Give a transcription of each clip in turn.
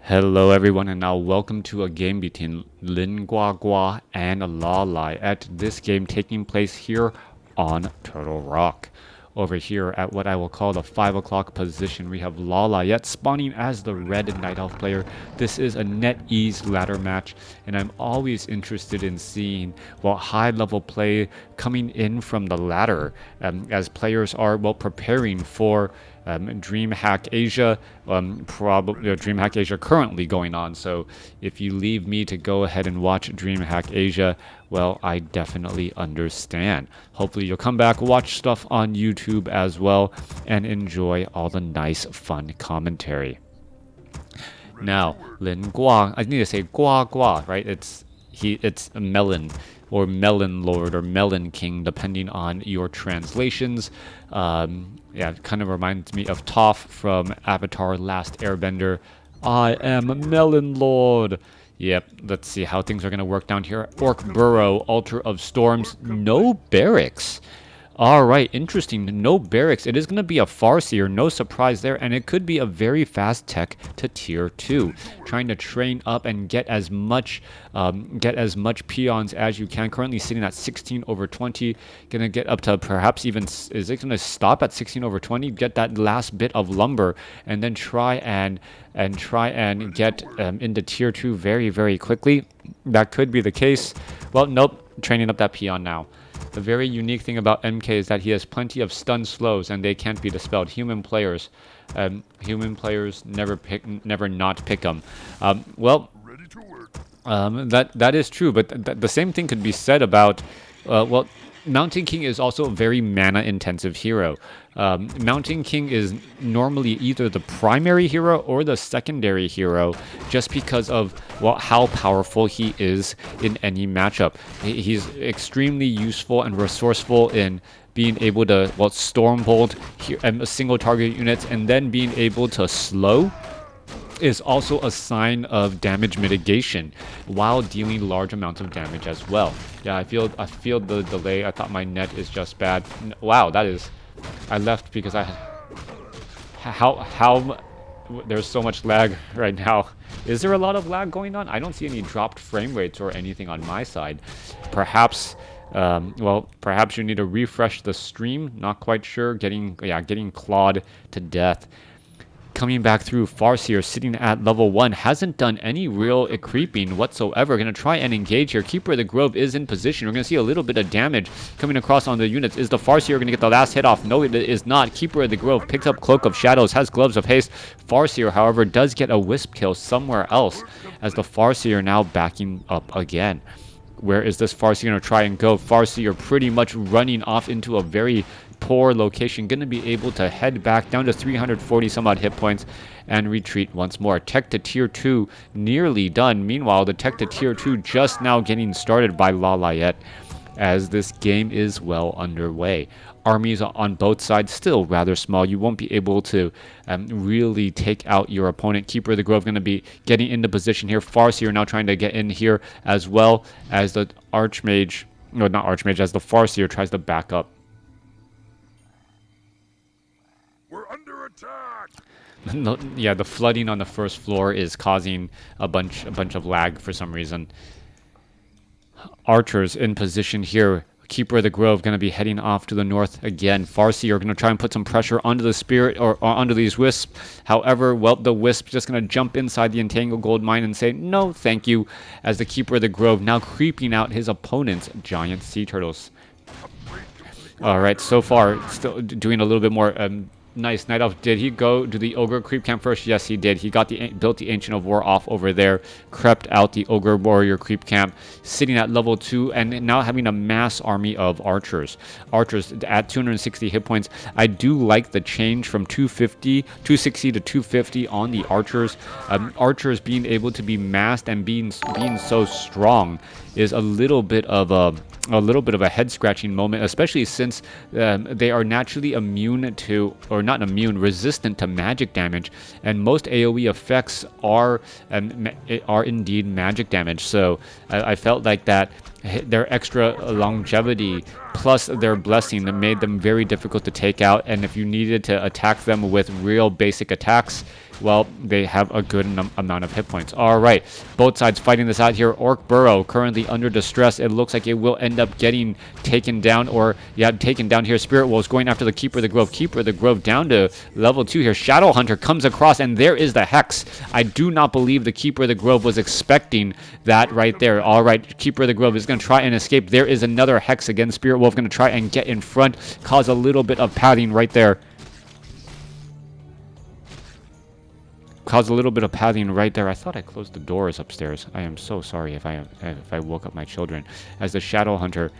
Hello everyone and now welcome to a game between Guagua and Lawliet. This game taking place here on Turtle Rock. Over here at what I will call the 5 o'clock position, we have Lawliet spawning as the red Night Elf player. This is a NetEase ladder match, and I'm always interested in seeing high level play coming in from the ladder as players are preparing for DreamHack Asia, probably DreamHack Asia currently going on. So if you leave me to go ahead and watch DreamHack Asia, well, I definitely understand. Hopefully you'll come back, watch stuff on YouTube as well, and enjoy all the nice, fun commentary. Now, Lin Guang, I need to say Guagua, right? It's a melon or melon lord or melon king, depending on your translations. Yeah, it kind of reminds me of Toph from Avatar Last Airbender. I am a melon lord. Yep, let's see how things are going to work down here. Orc Burrow, Altar of Storms, no barracks. All right, interesting. No barracks. It is going to be a Farseer, no surprise there, and it could be a very fast tech to tier 2. Trying to train up and get as much peons as you can. Currently sitting at 16/20. Going to get up to perhaps even, is it going to stop at 16/20? Get that last bit of lumber and then try and get into tier 2 very, very quickly. That could be the case. Well, nope. Training up that peon now. The very unique thing about MK is that he has plenty of stun slows and they can't be dispelled. Human players never not pick them. That is true, but the same thing could be said about Mountain King is also a very mana-intensive hero. Mountain King is normally either the primary hero or the secondary hero, just because of how powerful he is in any matchup. He's extremely useful and resourceful in being able to Stormbolt single target units, and then being able to slow is also a sign of damage mitigation while dealing large amounts of damage as well. Yeah, I feel the delay. I thought my net is just bad. Wow, that is. I left because I how there's so much lag right now. Is there a lot of lag going on? I don't see any dropped frame rates or anything on my side. Perhaps perhaps you need to refresh the stream. Not quite sure. Getting clawed to death. Coming back through, Farseer sitting at level 1, hasn't done any real creeping whatsoever. Going to try and engage here. Keeper of the Grove is in position. We're going to see a little bit of damage coming across on the units. Is the Farseer going to get the last hit off? No, it is not. Keeper of the Grove picks up Cloak of Shadows, has Gloves of Haste. Farseer, however, does get a Wisp kill somewhere else, as the Farseer now backing up again. Where is this Farseer going to try and go? Farseer pretty much running off into a very poor location, going to be able to head back down to 340 some odd hit points and retreat once more. Tech to tier 2 nearly done. Meanwhile, the tech to tier 2 just now getting started by Lawliet, as this game is well underway. Armies on both sides still rather small. You won't be able to really take out your opponent. Keeper of the Grove going to be getting into position here. Farseer now trying to get in here, as well as the Archmage, no, not Archmage, as the Farseer tries to back up. We're under attack. No, yeah, the flooding on the first floor is causing a bunch of lag for some reason. Archers in position here. Keeper of the Grove going to be heading off to the north again. Farseer going to try and put some pressure onto the Spirit or onto these Wisps. However, the Wisp just going to jump inside the Entangled Gold Mine and say no thank you, as the Keeper of the Grove now creeping out his opponent's giant sea turtles. All right, so far still doing a little bit more. Nice. Night Elf, did he go to the Ogre creep camp first? Yes, he did. He got built the Ancient of War off over there, crept out the Ogre Warrior creep camp, sitting at level 2, and now having a mass army of archers. Archers at 260 hit points. I do like the change from 260 to 250 on the archers. Archers being able to be massed and being so strong is a little bit of a head-scratching moment, especially since they are naturally immune to, or not immune, resistant to magic damage, and most AoE effects are indeed magic damage. So I felt like that their extra longevity plus their blessing that made them very difficult to take out, and if you needed to attack them with real basic attacks, well, they have a good amount of hit points. All right, both sides fighting this out here. Orc Burrow currently under distress. It looks like it will end up getting taken down, or yeah, taken down here. Spirit Wolves going after the Keeper of the Grove. Keeper of the Grove down to level 2 here. Shadow Hunter comes across, and there is the Hex. I do not believe the Keeper of the Grove was expecting that right there. All right, Keeper of the Grove is going to try and escape. There is another Hex again. Spirit Wolf going to try and get in front, cause a little bit of padding right there. Caused a little bit of padding right there. I thought I closed the doors upstairs. I am so sorry if I woke up my children. As the Shadow Hunter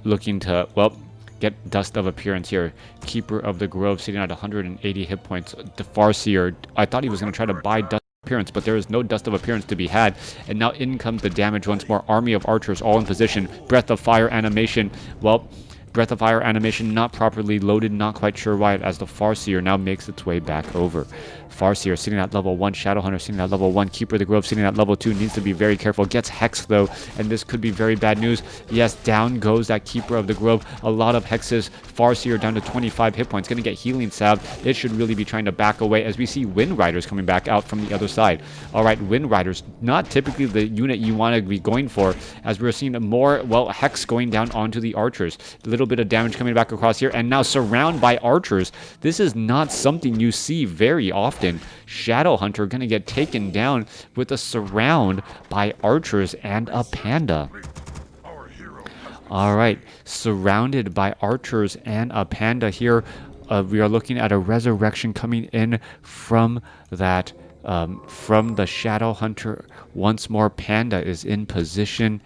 looking to, well, get Dust of Appearance here. Keeper of the Grove sitting at 180 hit points. The Farseer, I thought he was going to try to buy Dust of Appearance, but there is no Dust of Appearance to be had. And now in comes the damage once more. Army of Archers all in position. Breath of Fire animation. Well, Breath of Fire animation not properly loaded, not quite sure why, as the Farseer now makes its way back over. Farseer sitting at level 1, Shadowhunter sitting at level 1, Keeper of the Grove sitting at level 2, needs to be very careful, gets Hex though, and this could be very bad news. Yes, down goes that Keeper of the Grove, a lot of Hexes, Farseer down to 25 hit points, gonna get Healing Salve. It should really be trying to back away as we see Wind Riders coming back out from the other side. Alright, Wind Riders, not typically the unit you want to be going for, as we're seeing more, well, Hex going down onto the Archers. A little bit of damage coming back across here, and now surround by Archers. This is not something you see very often. Shadow Hunter gonna get taken down with a surround by Archers and a Panda. Alright, surrounded by Archers and a Panda here. We are looking at a resurrection coming in from that, from the Shadow Hunter. Once more, Panda is in position.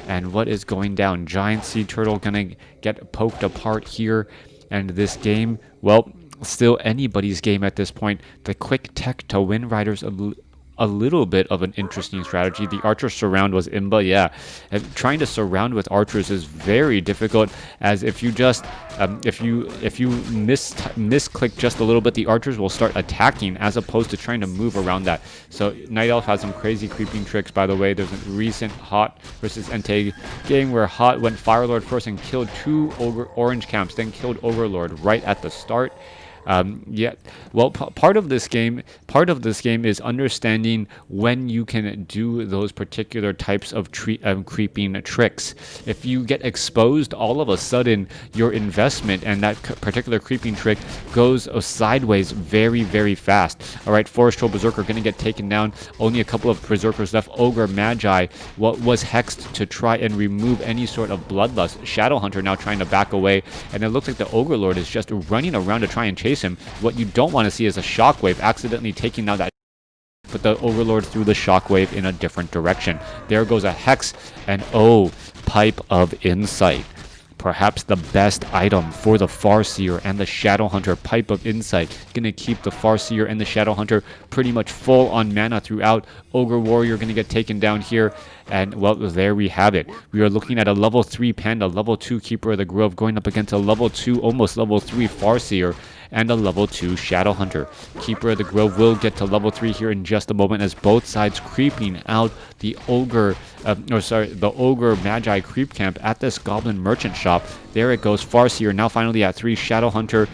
And what is going down? Giant Sea Turtle gonna get poked apart here. And this game, well, still anybody's game at this point. The quick tech to Wind Riders a little bit of an interesting strategy. The Archer surround was imba, yeah. And trying to surround with Archers is very difficult, as if you just if you misclick just a little bit, the Archers will start attacking as opposed to trying to move around that. So Night Elf has some crazy creeping tricks, by the way. There's a recent Hot versus Entei game where Hot went Firelord first and killed 2 orange camps, then killed Overlord right at the start. Yeah, well, part of this game is understanding when you can do those particular types of creeping tricks. If you get exposed, all of a sudden your investment and that particular creeping trick goes sideways very, very fast. All right, Forest Troll Berserker going to get taken down. Only a couple of Berserkers left. Ogre Magi was hexed to try and remove any sort of bloodlust. Shadowhunter now trying to back away, and it looks like the Ogre Lord is just running around to try and chase him. What you don't want to see is a Shockwave accidentally taking out that, but the Overlord threw the Shockwave in a different direction. There goes a Hex, and oh, Pipe of Insight. Perhaps the best item for the Farseer and the Shadowhunter. Pipe of Insight. Gonna keep the Farseer and the Shadowhunter pretty much full on mana throughout. Ogre Warrior gonna get taken down here. And, well, there we have it. We are looking at a level 3 Panda, level 2 Keeper of the Grove, going up against a level 2, almost level 3 Farseer, and a level 2 Shadowhunter. Keeper of the Grove will get to level 3 here in just a moment, as both sides creeping out the Ogre, the Ogre Magi creep camp at this Goblin Merchant shop. There it goes. Farseer now finally at 3. Shadowhunter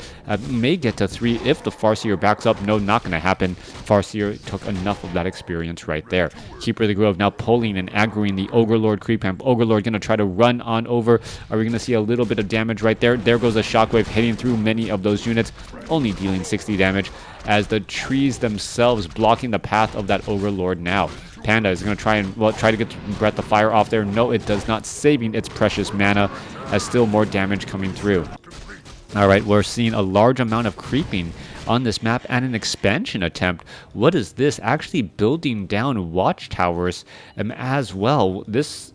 may get to 3 if the Farseer backs up. No, not going to happen. Farseer took enough of that experience right there. Keeper of the Grove now pulling and aggroing the Ogre Lord creep camp. Ogre Lord going to try to run on over. Are we going to see a little bit of damage right there? There goes a Shockwave hitting through many of those units, only dealing 60 damage, as the trees themselves blocking the path of that Ogre Lord now. Panda is going to try to get Breath of Fire off there. No, it does not, saving its precious mana, as still more damage coming through. Alright, we're seeing a large amount of creeping on this map and an expansion attempt. What is this? Actually building down watchtowers as well. This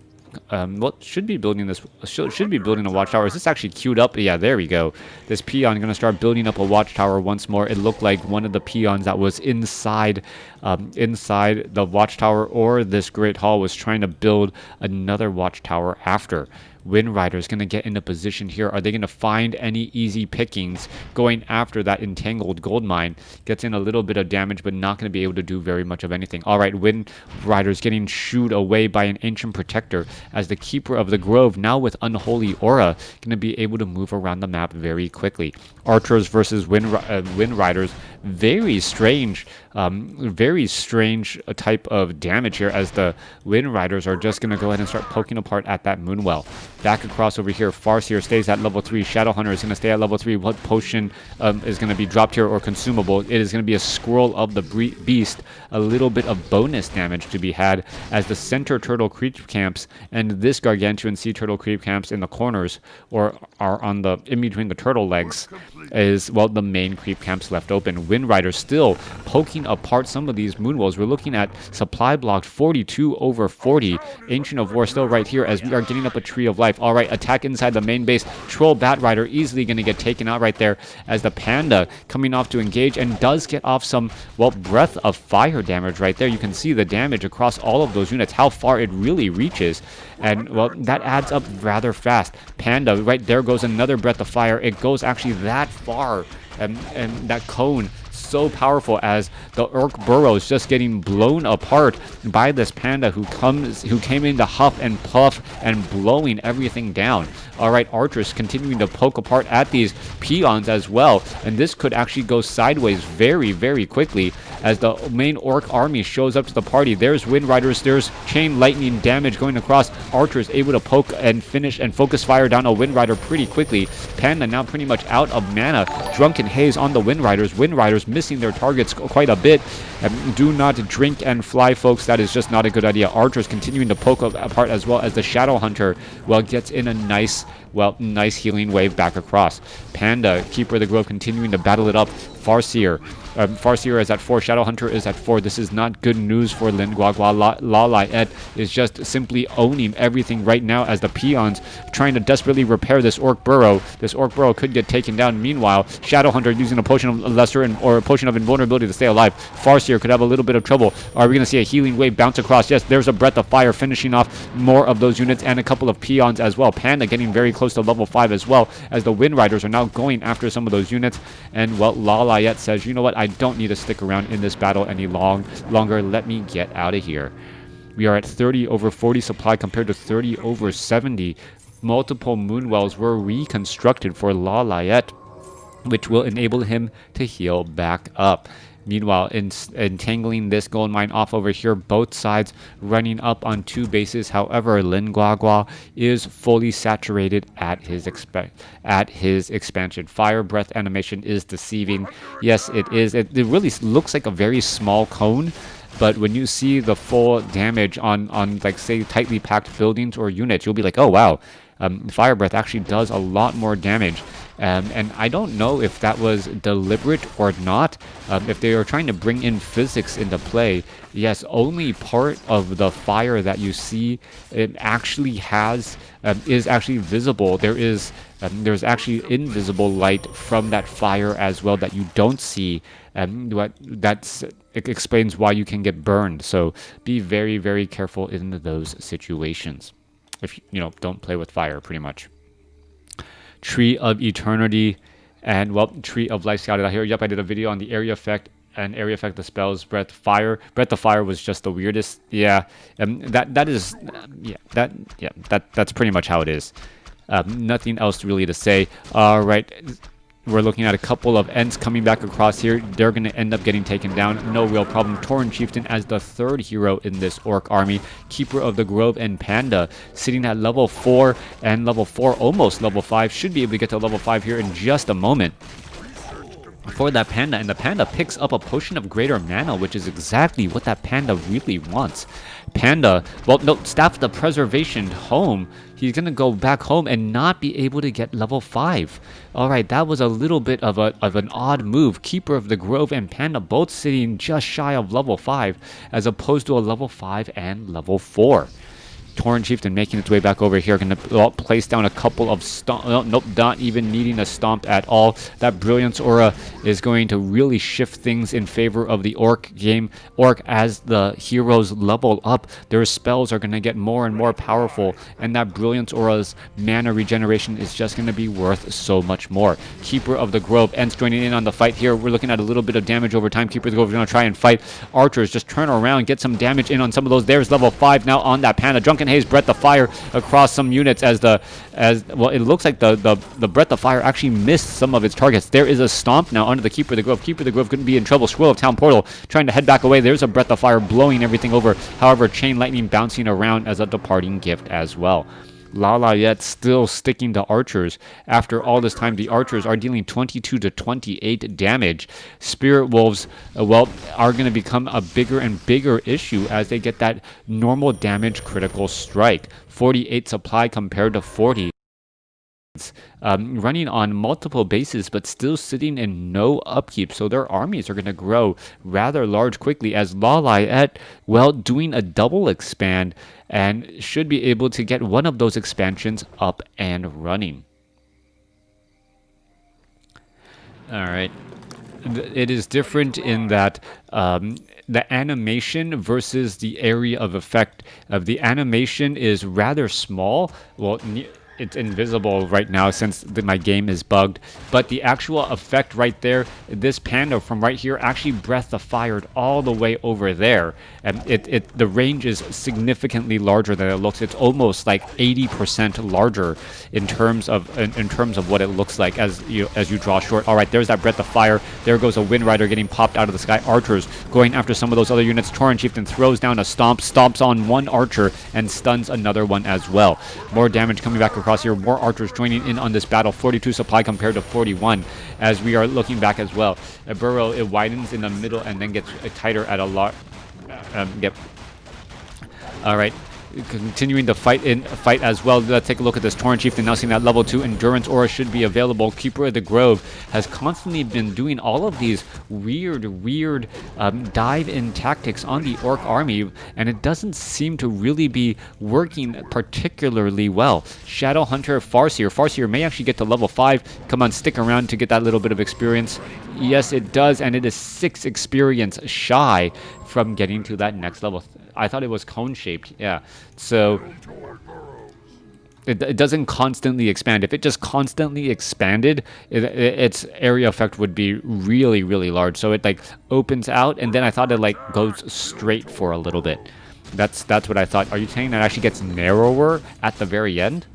should be building a watchtower. Is this actually queued up? Yeah, there we go. This peon going to start building up a watchtower once more. It looked like one of the peons that was inside the watchtower or this great hall was trying to build another watchtower after. Wind Rider is going to get into position here. Are they going to find any easy pickings going after that entangled gold mine? Gets in a little bit of damage, but not going to be able to do very much of anything. All right, Wind Rider is getting shooed away by an Ancient Protector as the Keeper of the Grove, now with Unholy Aura, going to be able to move around the map very quickly. Archers versus Wind Riders. Very strange type of damage here, as the Wind Riders are just going to go ahead and start poking apart at that Moonwell. Back across over here, Farseer stays at level 3. Shadowhunter is going to stay at level 3. What potion is going to be dropped here or consumable? It is going to be a Scroll of the Beast. A little bit of bonus damage to be had as the center turtle creep camps and this gargantuan sea turtle creep camps in the corners, or are on the in between the turtle legs, is, well, the main creep camps left open. Wind Rider still poking apart some of these Moonwells. We're looking at supply blocked 42 over 40. Ancient of War still right here as we are getting up a Tree of Life. All right, attack inside the main base. Troll Bat Rider easily going to get taken out right there as the Panda coming off to engage and does get off some, well, Breath of Fire damage right there. You can see the damage across all of those units, how far it really reaches. And, well, that adds up rather fast. Panda, right there goes another Breath of Fire. It goes actually that far. And that cone, so powerful, as the Orc Burrow is just getting blown apart by this Panda who came in to huff and puff and blowing everything down. All right, Archers continuing to poke apart at these peons as well, and this could actually go sideways very, very quickly as the main Orc army shows up to the party. There's Wind Riders, there's Chain Lightning damage going across. Archers able to poke and finish and focus fire down a Wind Rider pretty quickly. Panda now pretty much out of mana. Drunken Haze on the Wind Riders. Wind Riders missing their targets quite a bit. Do not drink and fly, folks. That is just not a good idea. Archers continuing to poke apart, as well as the Shadow Hunter, well, gets in a nice healing wave back across. Panda, Keeper of the Grove, continuing to battle it up. Farseer is at 4. Shadowhunter is at 4. This is not good news for Lin Guagua. Lawliet is just simply owning everything right now as the peons trying to desperately repair this Orc Burrow. This Orc Burrow could get taken down. Meanwhile, Shadowhunter using a potion of lesser or a potion of invulnerability to stay alive. Farseer could have a little bit of trouble. Are we going to see a healing wave bounce across? Yes, there's a Breath of Fire finishing off more of those units and a couple of peons as well. Panda getting very close to level 5 as well, as the Wind Riders are now going after some of those units. And, well, Lawliet says, you know what, I don't need to stick around in this battle any longer. Let me get out of here. We are at 30 over 40 supply compared to 30 over 70. Multiple Moonwells were reconstructed for Lawliet, which will enable him to heal back up. Meanwhile, entangling this gold mine off over here, both sides running up on 2 bases. However, Lin Guagua is fully saturated at his expansion. Fire breath animation is deceiving. Yes, it is. It really looks like a very small cone. But when you see the full damage on like, say, tightly packed buildings or units, you'll be like, oh, wow. Fire breath actually does a lot more damage. And I don't know if that was deliberate or not. If they are trying to bring in physics into play, yes, only part of the fire that you see it actually has is actually visible. There's actually invisible light from that fire as well that you don't see. It explains why you can get burned. So be very, very careful in those situations. If you don't play with fire, pretty much. Tree of Eternity and, well, Tree of Life scouted out here. Yep, I did a video on the area effect and area effect the spells. Breath of Fire was just the weirdest. Yeah, that's pretty much how it is. Nothing else really to say. All right. We're looking at a couple of Ents coming back across here. They're going to end up getting taken down. No real problem. Tauren Chieftain as the 3rd hero in this Orc army. Keeper of the Grove and Panda sitting at level 4 and level 4, almost level 5. Should be able to get to level 5 here in just a moment for that Panda. And the Panda picks up a Potion of Greater Mana, which is exactly what that Panda really wants. Panda, well, no, Staff the Preservation home. He's going to go back home and not be able to get level 5. All right, that was a little bit of an odd move. Keeper of the Grove and Panda both sitting just shy of level 5, as opposed to a level 5 and level 4. Torrent Chieftain making its way back over here. Going to place down a couple of stomp. Nope, not even needing a stomp at all. That Brilliance Aura is going to really shift things in favor of the Orc game. Orc, as the heroes level up, their spells are going to get more and more powerful, and that Brilliance Aura's mana regeneration is just going to be worth so much more. Keeper of the Grove ends joining in on the fight here. We're looking at a little bit of damage over time. Keeper of the Grove is going to try and fight. Archers just turn around, get some damage in on some of those. There's level 5 now on that Panda. Drunken Haze, Breath of Fire across some units as well, it looks like the Breath of Fire actually missed some of its targets. There is a stomp now under the Keeper of the Grove. Keeper of the Grove couldn't be in trouble. Swirl of Town Portal trying to head back away. There's a Breath of Fire blowing everything over. However, Chain Lightning bouncing around as a departing gift as well. Lawliet still sticking to archers. After all this time, the archers are dealing 22 to 28 damage. Spirit Wolves, well, are going to become a bigger and bigger issue as they get that normal damage critical strike. 48 supply compared to 40. Running on multiple bases, but still sitting in no upkeep, so their armies are going to grow rather large quickly as Lawliet, well, doing a double expand and should be able to get one of those expansions up and running. All right. It is different in that the animation versus the area of effect of the animation is rather small. Well, it's invisible right now since my game is bugged, but the actual effect right there, this Panda from right here actually Breath of Fired all the way over there, and the range is significantly larger than it looks. It's almost like 80% larger in terms of what it looks like as you draw short. All right, there's that Breath of Fire. There goes a Wind Rider getting popped out of the sky. Archers going after some of those other units. Torrent Chieftain throws down a stomp, stomps on one archer and stuns another one as well. More damage coming back across here. More archers joining in on this battle. 42 supply compared to 41 as we are looking back as well. A burrow, it widens in the middle and then gets tighter at a lot. Yep. All right. Continuing to fight as well. Let's take a look at this Torrent Chieftain now seeing that level 2 Endurance Aura should be available. Keeper of the Grove has constantly been doing all of these weird dive-in tactics on the Orc army, and it doesn't seem to really be working particularly well. Shadow Hunter, Farseer. Farseer may actually get to level 5. Come on, stick around to get that little bit of experience. Yes, it does, and it is 6 experience shy from getting to that next level. I thought it was cone-shaped, yeah. So it doesn't constantly expand. If it just constantly expanded, its area effect would be really, really large. So it like opens out, and then I thought it like goes straight for a little bit. That's what I thought. Are you saying that actually gets narrower at the very end?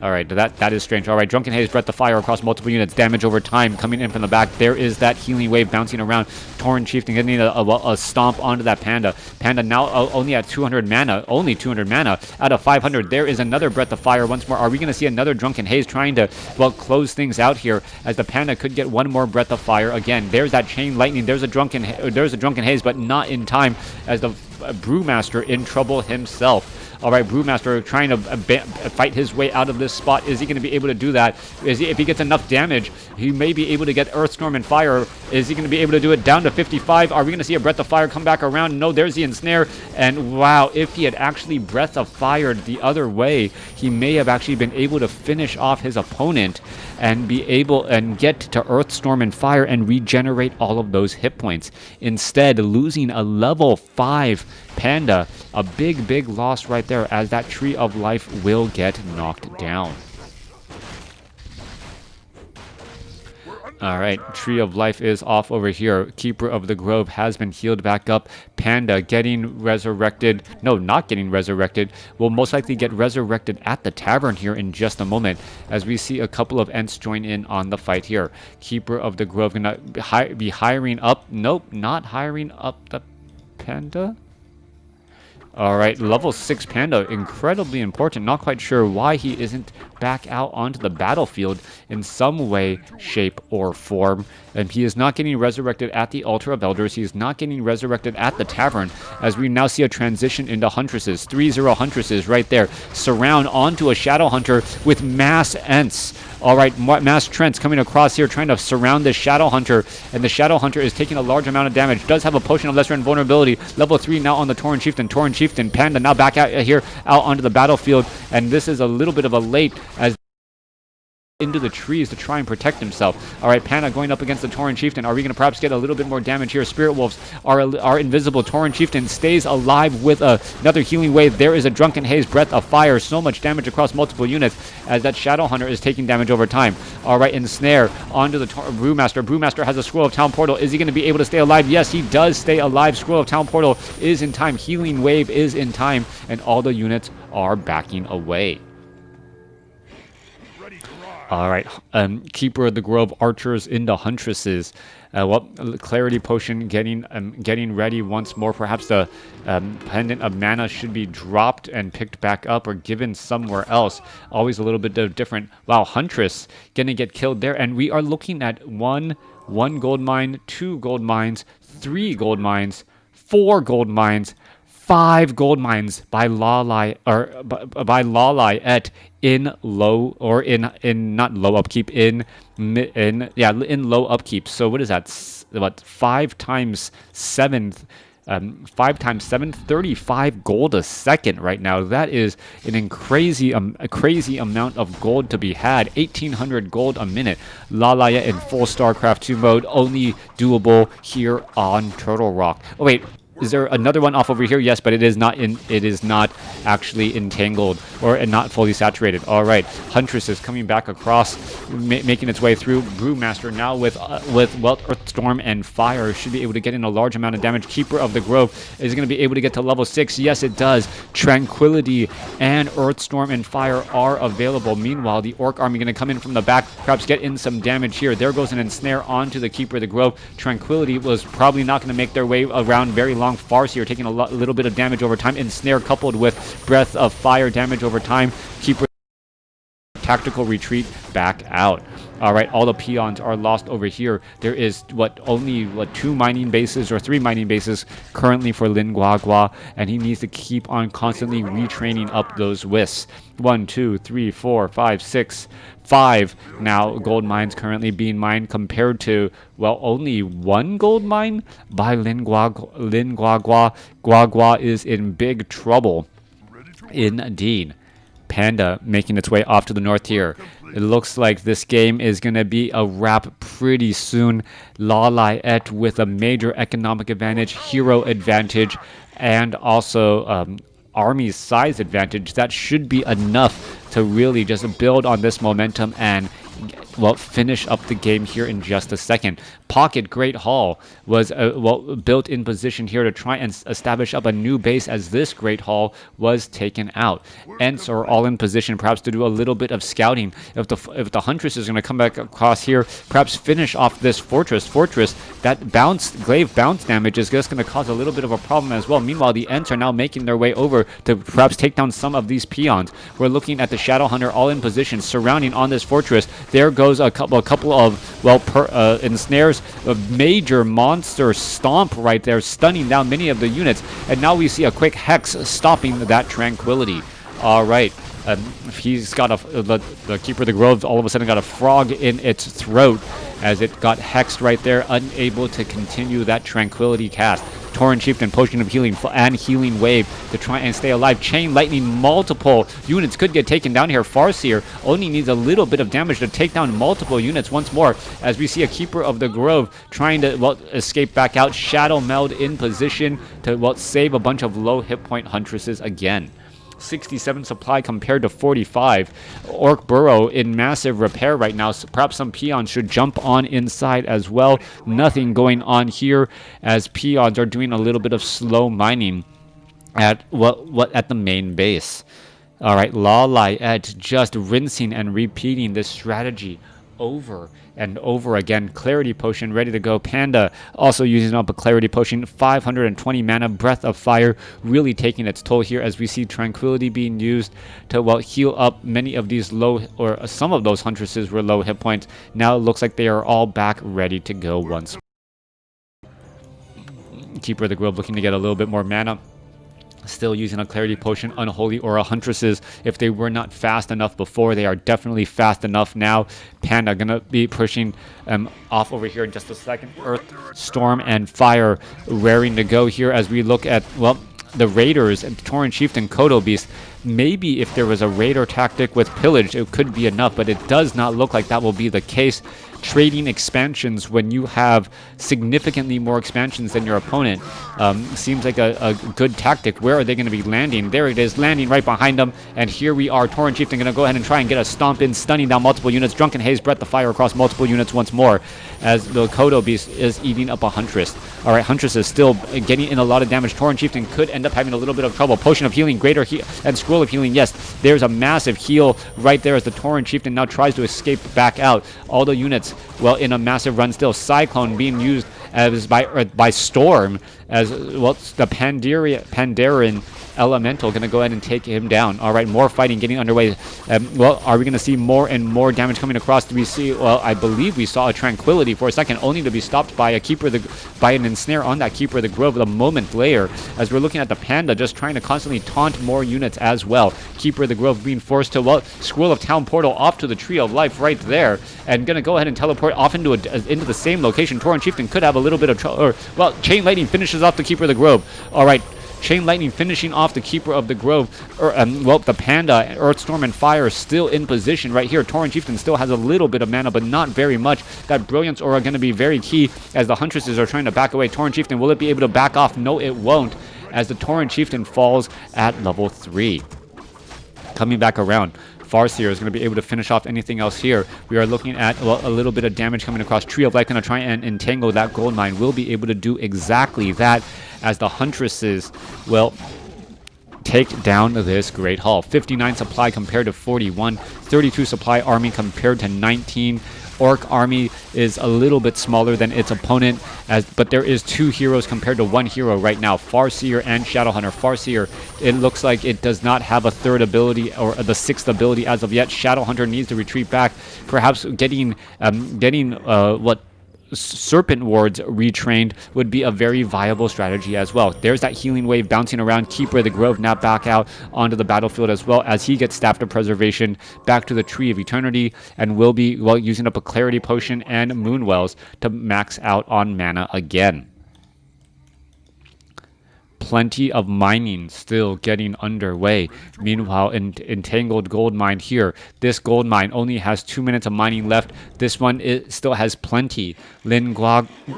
All right, that is strange. All right, Drunken Haze, Breath of Fire across multiple units. Damage over time coming in from the back. There is that healing wave bouncing around. Torrent Chieftain getting a stomp onto that Panda. Panda now only at 200 mana. Only 200 mana out of 500. There is another Breath of Fire once more. Are we going to see another Drunken Haze trying to, well, close things out here as the Panda could get one more Breath of Fire again. There's that Chain Lightning. There's a Drunken Haze, but not in time as the Brewmaster in trouble himself. All right, Brewmaster trying to fight his way out of this spot. Is he going to be able to do that? If he gets enough damage, he may be able to get Earthstorm and Fire. Is he going to be able to do it down to 55? Are we going to see a Breath of Fire come back around? No, there's the Ensnare. And wow, if he had actually Breath of Fired the other way, he may have actually been able to finish off his opponent and be able and get to Earthstorm and Fire and regenerate all of those hit points. Instead, losing a level 5 Panda, a big loss right there as that Tree of Life will get knocked down. All right, Tree of Life is off over here. Keeper of the Grove has been healed back up. Panda getting resurrected. No, not getting resurrected. Will most likely get resurrected at the tavern here in just a moment as we see a couple of Ents join in on the fight here. Keeper of the Grove gonna be hiring up. Nope, not hiring up the Panda. All right, level 6 Panda, incredibly important. Not quite sure why he isn't back out onto the battlefield in some way, shape, or form. And he is not getting resurrected at the Altar of Elders. He is not getting resurrected at the Tavern, as we now see a transition into Huntresses. 3-0 Huntresses right there. Surround onto a Shadow Hunter with mass Ents. All right, mass Trents coming across here, trying to surround this Shadow Hunter, and the Shadow Hunter is taking a large amount of damage. Does have a Potion of Lesser Invulnerability. Level 3 now on the Torrent Chieftain. Torrent Chieftain. Panda now back out here, out onto the battlefield, and this is a little bit of a late as into the trees to try and protect himself. All right, Panda going up against the Tauren Chieftain. Are we going to perhaps get a little bit more damage here? Spirit Wolves are invisible. Tauren Chieftain stays alive with another healing wave. There is a Drunken Haze, Breath of Fire. So much damage across multiple units as that Shadow Hunter is taking damage over time. All right, Ensnare onto the Brewmaster. Brewmaster has a Scroll of Town Portal. Is he going to be able to stay alive? Yes, he does stay alive. Scroll of Town Portal is in time. Healing Wave is in time, and all the units are backing away. All right, Keeper of the Grove archers into huntresses. Well, Clarity Potion getting ready once more. Perhaps the Pendant of Mana should be dropped and picked back up or given somewhere else. Always a little bit of different. Wow, Huntress gonna get killed there, and we are looking at one gold mine, 2 gold mines, 3 gold mines, 4 gold mines, 5 gold mines by Lawliet in low or in not low upkeep in low upkeep. So what is that? What 5 times 7? 5 times 7, 35 gold a second right now. That is a crazy amount of gold to be had. 1,800 gold a minute. Lawliet in full StarCraft 2 mode, only doable here on Turtle Rock. Oh wait. Is there another one off over here? Yes, but it is not actually entangled or not fully saturated. All right, Huntress is coming back across, making its way through. Brewmaster now with Earthstorm and Fire should be able to get in a large amount of damage. Keeper of the Grove is going to be able to get to level 6. Yes, it does. Tranquility and Earthstorm and Fire are available. Meanwhile, the Orc army going to come in from the back, perhaps get in some damage here. There goes an Ensnare onto the Keeper of the Grove. Tranquility was probably not going to make their way around very long. Farseer taking a little bit of damage over time. Ensnare coupled with Breath of Fire damage over time. Keeper tactical retreat back out. All right, all the peons are lost over here. There is only 2 mining bases or 3 mining bases currently for Lin Guagua, and he needs to keep on constantly retraining up those wisps. 1, 2, 3, 4, 5, 6, 5 now gold mines currently being mined compared to only 1 gold mine by Lin Guagua. Guagua is in big trouble indeed. Panda making its way off to the north here. It looks like this game is going to be a wrap pretty soon. Lawliet with a major economic advantage, hero advantage, and also army size advantage. That should be enough to really just build on this momentum and finish up the game here in just a second. Pocket Great Hall was built in position here to try and establish up a new base as this Great Hall was taken out. Ents are all in position perhaps to do a little bit of scouting. If the Huntress is going to come back across here, perhaps finish off this fortress, that glaive bounce damage is just going to cause a little bit of a problem as well. Meanwhile, the Ents are now making their way over to perhaps take down some of these peons. We're looking at the Shadow Hunter all in position, surrounding on this fortress. There goes a couple of ensnares, a major monster stomp right there, stunning down many of the units. And now we see a quick hex stopping that tranquility. All right. He's got the Keeper of the Grove all of a sudden got a frog in its throat as it got hexed right there, unable to continue that tranquility cast. Tauren Chieftain, Potion of Healing and Healing Wave to try and stay alive. Chain Lightning, multiple units could get taken down here. Farseer only needs a little bit of damage to take down multiple units once more as we see a Keeper of the Grove trying to escape back out. Shadow Meld in position to save a bunch of low hit point Huntresses again. 67 supply compared to 45. Orc Burrow in massive repair right now. So perhaps some peons should jump on inside as well. Nothing going on here as peons are doing a little bit of slow mining at at the main base. All right, Lawliet just rinsing and repeating this strategy over and over again. Clarity Potion ready to go. Panda also using up a Clarity Potion. 520 mana. Breath of Fire really taking its toll here as we see Tranquility being used to heal up many of these low, or some of those Huntresses were low hit points. Now it looks like they are all back ready to go once. Keeper of the Grove looking to get a little bit more mana. Still using a Clarity Potion. Unholy Aura Huntresses, if they were not fast enough before, they are definitely fast enough now. Panda gonna be pushing off over here in just a second. Earth, Storm, and Fire raring to go here as we look at, the Raiders and Tauren Chieftain Kodo Beast. Maybe if there was a Raider tactic with pillage, it could be enough, but it does not look like that will be the case. Trading expansions when you have significantly more expansions than your opponent seems like a good tactic. Where are they going to be landing? There it is, landing right behind them. And here we are. Tauren Chieftain going to go ahead and try and get a stomp in, stunning down multiple units. Drunken Haze, Breath of Fire across multiple units once more as the Kodo Beast is eating up a Huntress. All right, Huntress is still getting in a lot of damage. Tauren Chieftain could end up having a little bit of trouble. Potion of Healing, Greater Heal, and Scroll of Healing. Yes, there's a massive heal right there as the Tauren Chieftain now tries to escape back out. All the units, well, in a massive run still. Cyclone being used as by Storm as well. The Pandaren Elemental going to go ahead and take him down. All right, more fighting getting underway. Well, are we going to see more and more damage coming across? Do we see? Well, I believe we saw a Tranquility for a second, only to be stopped by by an ensnare on that Keeper of the Grove a moment later. As we're looking at the Panda just trying to constantly taunt more units as well. Keeper of the Grove being forced to, well, Scroll of Town Portal off to the Tree of Life right there, and going to go ahead and teleport off into the same location. Tauren Chieftain could have a little bit of trouble. Or, well, Chain Lightning finishes off the Keeper of the Grove. All right. Chain Lightning finishing off the Keeper of the Grove. Well, the Panda, Earth, Storm, and Fire still in position right here. Tauren Chieftain still has a little bit of mana, but not very much. That Brilliance Aura going to be very key as the Huntresses are trying to back away. Tauren Chieftain, will it be able to back off? No, it won't, as the Tauren Chieftain falls at level 3. Coming back around. Farseer is going to be able to finish off anything else here. We are looking at, well, a little bit of damage coming across. Tree of Life going to try and entangle that gold mine. Will be able to do exactly that as the Huntresses will take down this Great Hall. 59 supply compared to 41. 32 supply army compared to 19. Orc army is a little bit smaller than its opponent, but there is 2 heroes compared to 1 hero right now, Farseer and Shadowhunter. Farseer, it looks like it does not have a 3rd ability or the 6th ability as of yet. Shadowhunter needs to retreat back, perhaps getting what Serpent Wards retrained would be a very viable strategy as well. There's that healing wave bouncing around. Keeper of the Grove now back out onto the battlefield as well as he gets Staff of Preservation back to the Tree of Eternity and will be, well, using up a Clarity Potion and Moonwells to max out on mana again. Plenty of mining still getting underway. Meanwhile, entangled gold mine here. This gold mine only has 2 minutes of mining left. This one, it still has plenty. Guagua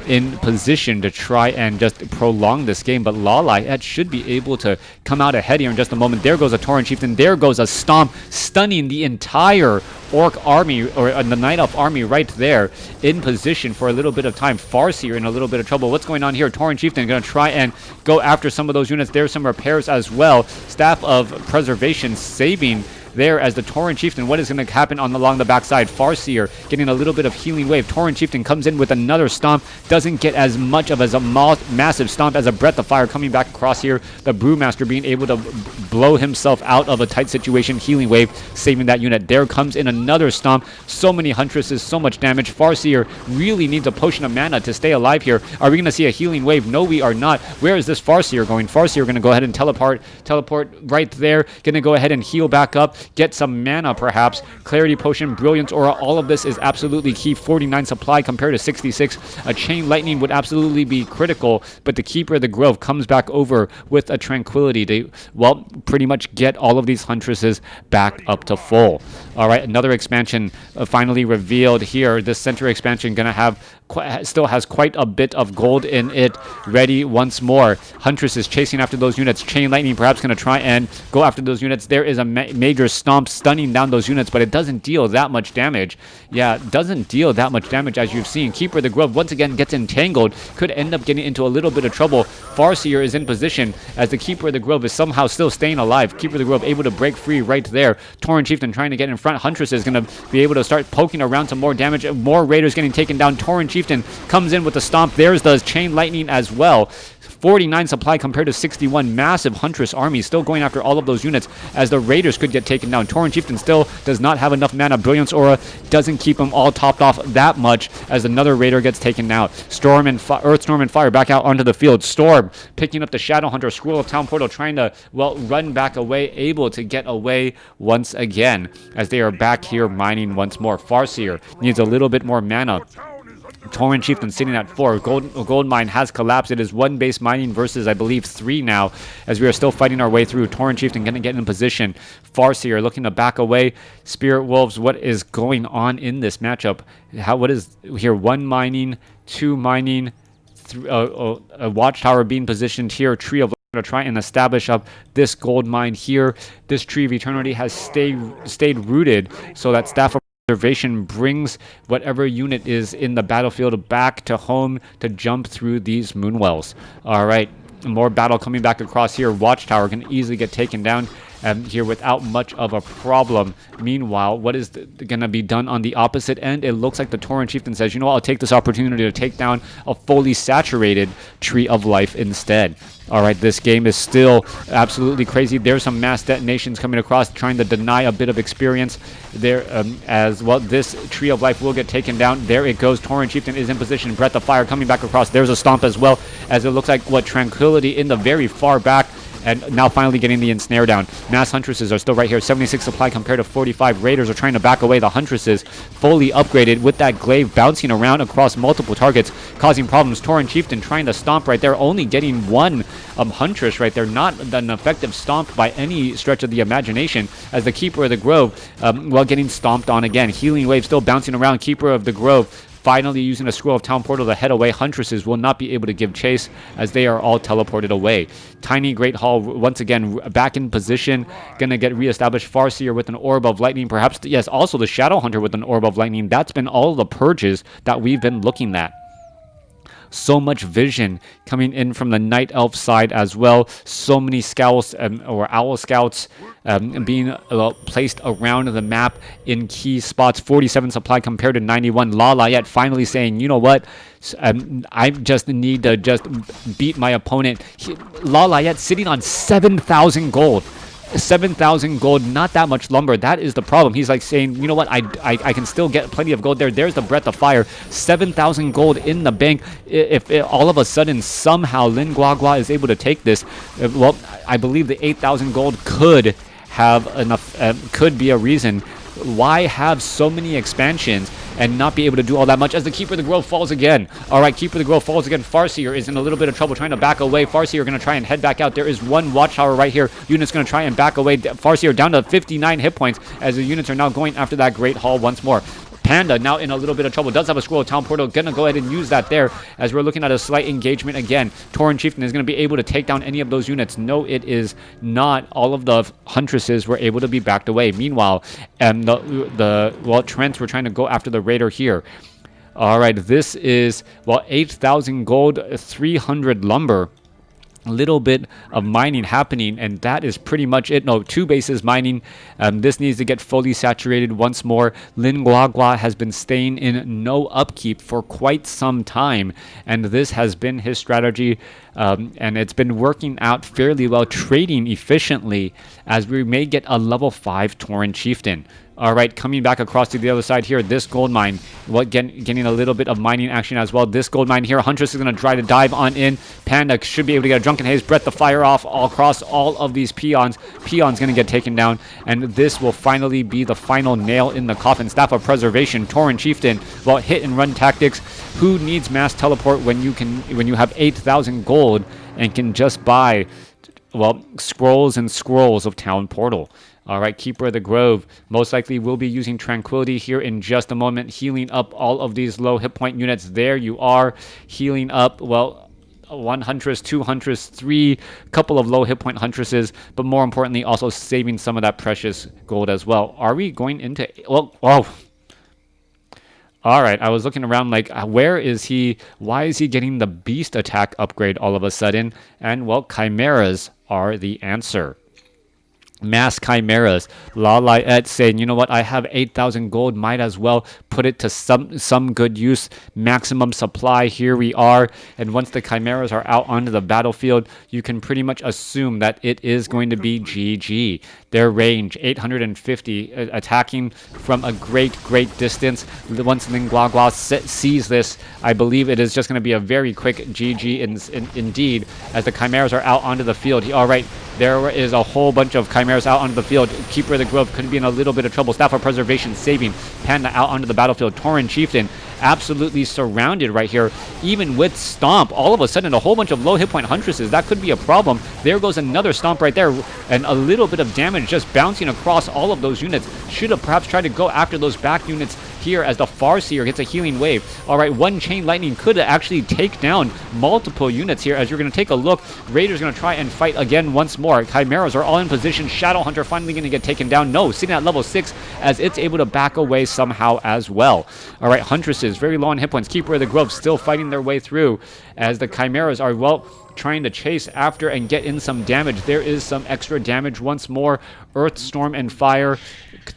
in position to try and just prolong this game, but Lawliet should be able to come out ahead here in just a moment. There goes a Tauren Chieftain. There goes a Stomp, stunning the entire Orc army, or the Night Elf army right there in position for a little bit of time. Farseer in a little bit of trouble. What's going on here? Tauren Chieftain going to try and go after some of those units. There's some repairs as well. Staff of Preservation saving there as the Tauren Chieftain. What is going to happen along the backside? Farseer getting a little bit of healing wave. Tauren Chieftain comes in with another stomp. Doesn't get as much of a massive stomp as a Breath of Fire coming back across here. The Brewmaster being able to blow himself out of a tight situation. Healing wave saving that unit. There comes in another stomp. So many Huntresses, so much damage. Farseer really needs a potion of mana to stay alive here. Are we going to see a healing wave? No, we are not. Where is this Farseer going? Farseer going to go ahead and teleport right there. Going to go ahead and heal back up. Get some mana, perhaps. Clarity Potion, Brilliance Aura, all of this is absolutely key. 49 supply compared to 66. A Chain Lightning would absolutely be critical, but the Keeper of the Grove comes back over with a Tranquility to, well, pretty much get all of these Huntresses back up to full. All right, another expansion finally revealed here. This center expansion going to have still has quite a bit of gold in it. Ready once more. Huntress is chasing after those units. Chain Lightning perhaps going to try and go after those units. There is a major stomp stunning down those units, but it doesn't deal that much damage. Yeah, it doesn't deal that much damage as you've seen. Keeper of the Grove once again gets entangled. Could end up getting into a little bit of trouble. Farseer is in position as the Keeper of the Grove is somehow still staying alive. Keeper of the Grove able to break free right there. Tauren Chieftain trying to get in front. Huntress is going to be able to start poking around some more damage. More Raiders getting taken down. Tauren Chieftain comes in with the stomp. There's the Chain Lightning as well. 49 supply compared to 61. Massive Huntress army still going after all of those units as the Raiders could get taken down. Tauren Chieftain still does not have enough mana. Brilliance Aura doesn't keep them all topped off that much as another Raider gets taken out. Storm and Earth, Storm, and Fire back out onto the field. Storm picking up the Shadowhunter. Scroll of Town Portal trying to, well, run back away, able to get away once again as they are back here mining once more. Farseer needs a little bit more mana. Torrent Chieftain sitting at 4. Gold mine has collapsed. It is 1 base mining versus, I believe, 3 now, as we are still fighting our way through. Torrent Chieftain going to get in position. Farseer looking to back away. Spirit Wolves, what is going on in this matchup? What is here? 1 mining, 2 mining, a watchtower being positioned here. Tree of to try and establish up this gold mine here. This Tree of Eternity has stayed rooted, so that Staff of Preservation brings whatever unit is in the battlefield back to home to jump through these moonwells. All right, more battle coming back across here. Watchtower can easily get taken down here without much of a problem. Meanwhile, what is going to be done on the opposite end? It looks like the Torrent Chieftain says, you know what, I'll take this opportunity to take down a fully saturated Tree of Life instead. All right, this game is still absolutely crazy. There's some mass detonations coming across, trying to deny a bit of experience there as well. This Tree of Life will get taken down. There it goes. Torrent Chieftain is in position. Breath of Fire coming back across. There's a stomp as well, as it looks like Tranquility in the very far back. And now finally getting the ensnare down. Mass Huntresses are still right here. 76 supply compared to 45. Raiders are trying to back away the Huntresses. Fully upgraded with that glaive bouncing around across multiple targets, causing problems. Torrent Chieftain trying to stomp right there. Only getting 1 Huntress right there. Not an effective stomp by any stretch of the imagination, as the Keeper of the Grove, getting stomped on again. Healing Wave still bouncing around. Keeper of the Grove finally using a Scroll of Town Portal to head away. Huntresses will not be able to give chase, as they are all teleported away. Tiny Great Hall once again back in position, gonna get reestablished. Farseer with an Orb of Lightning, perhaps, yes, also the Shadow Hunter with an Orb of Lightning. That's been all the purges that we've been looking at. So much vision coming in from the Night Elf side as well. So many scouts or Owl Scouts being placed around the map in key spots. 47 supply compared to 91. Lawliet finally saying, you know what? I just need to just beat my opponent. Lawliet sitting on 7,000 gold. 7,000 gold, not that much lumber. That is the problem. He's like saying, you know what, I can still get plenty of gold there. There's the Breath of Fire. 7,000 gold in the bank. If all of a sudden somehow Lin Guagua is able to take this, well, I believe the 8,000 gold could have enough, could be a reason why have so many expansions and not be able to do all that much, as the Keeper of the Grove falls again. All right, Keeper of the Grove falls again. Farseer is in a little bit of trouble trying to back away. Farseer going to try and head back out. There is 1 Watchtower right here. Units going to try and back away. Farseer down to 59 hit points, as the units are now going after that Great Hall once more. Panda now in a little bit of trouble. Does have a Scroll of Town Portal. Gonna go ahead and use that there, as we're looking at a slight engagement again. Torrent Chieftain is going to be able to take down any of those units. No, it is not. All of the Huntresses were able to be backed away. Meanwhile, Trents were trying to go after the Raider here. All right, this is, 8,000 gold, 300 lumber. Little bit of mining happening, and that is pretty much it. No, 2 bases mining. This needs to get fully saturated once more. Lin Guagua has been staying in no upkeep for quite some time, and this has been his strategy, and it's been working out fairly well, trading efficiently, as we may get a level 5 Torrent Chieftain. All right, coming back across to the other side here, this gold mine, getting a little bit of mining action as well. This gold mine here, Huntress is going to try to dive on in. Panda should be able to get a Drunken Haze, Breath the Fire off all across all of these peons. Peon's going to get taken down, and this will finally be the final nail in the coffin. Staff of Preservation, Torrent Chieftain, hit and run tactics. Who needs mass teleport when you have 8,000 gold and can just buy, scrolls and scrolls of Town Portal? All right, Keeper of the Grove most likely will be using Tranquility here in just a moment, healing up all of these low hit point units. There you are, healing up, 1 Huntress, 2 Huntress, 3 couple of low hit point Huntresses, but more importantly, also saving some of that precious gold as well. Are we going into... All right, I was looking around like, where is he? Why is he getting the Beast attack upgrade all of a sudden? And, Chimeras are the answer. Mass Chimeras. Lawliet saying, you know what, I have 8,000 gold, might as well put it to some good use. Maximum supply, here we are. And once the Chimeras are out onto the battlefield, you can pretty much assume that it is going to be GG. Their range, 850, attacking from a great distance. Once Lin Guagua sees this, I believe it is just going to be a very quick GG indeed, as the Chimeras are out onto the field. All right, there is a whole bunch of Chimeras out onto the field. Keeper of the Grove could be in a little bit of trouble. Staff of Preservation saving. Panda out onto the battlefield. Torrent Chieftain absolutely surrounded right here. Even with Stomp, all of a sudden a whole bunch of low hit point Huntresses, that could be a problem. There goes another Stomp right there, and a little bit of damage just bouncing across all of those units. Should have perhaps tried to go after those back units here as the Farseer gets a healing wave. All right, one Chain Lightning could actually take down multiple units here. As you're going to take a look, Raiders going to try and fight again once more. Chimeras are all in position. Shadowhunter finally going to get taken down. No, sitting at level 6 as it's able to back away somehow as well. All right, Huntresses, very low on hit points. Keeper of the Grove still fighting their way through as the Chimeras are, well, trying to chase after and get in some damage. There is some extra damage once more. Earth, Storm, and Fire.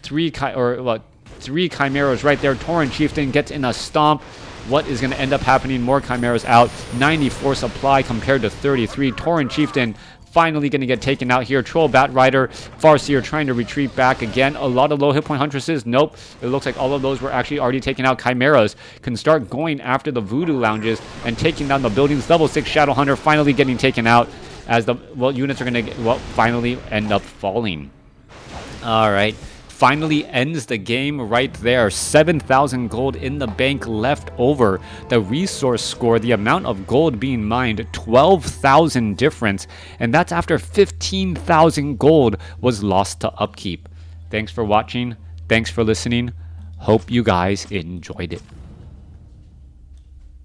Three Chimeras right there. Tauren Chieftain gets in a stomp. What is going to end up happening? More Chimeras out. 94 supply compared to 33. Tauren Chieftain finally going to get taken out here. Troll Bat Rider, Farseer trying to retreat back again. A lot of low hit point Huntresses. Nope. It looks like all of those were actually already taken out. Chimeras can start going after the Voodoo Lounges and taking down the buildings. Level 6 Shadowhunter finally getting taken out as the, well, units are going to, well, finally end up falling. All right. Finally ends the game right there. 7,000 gold in the bank left over. The resource score, the amount of gold being mined, 12,000 difference. And that's after 15,000 gold was lost to upkeep. Thanks for watching. Thanks for listening. Hope you guys enjoyed it.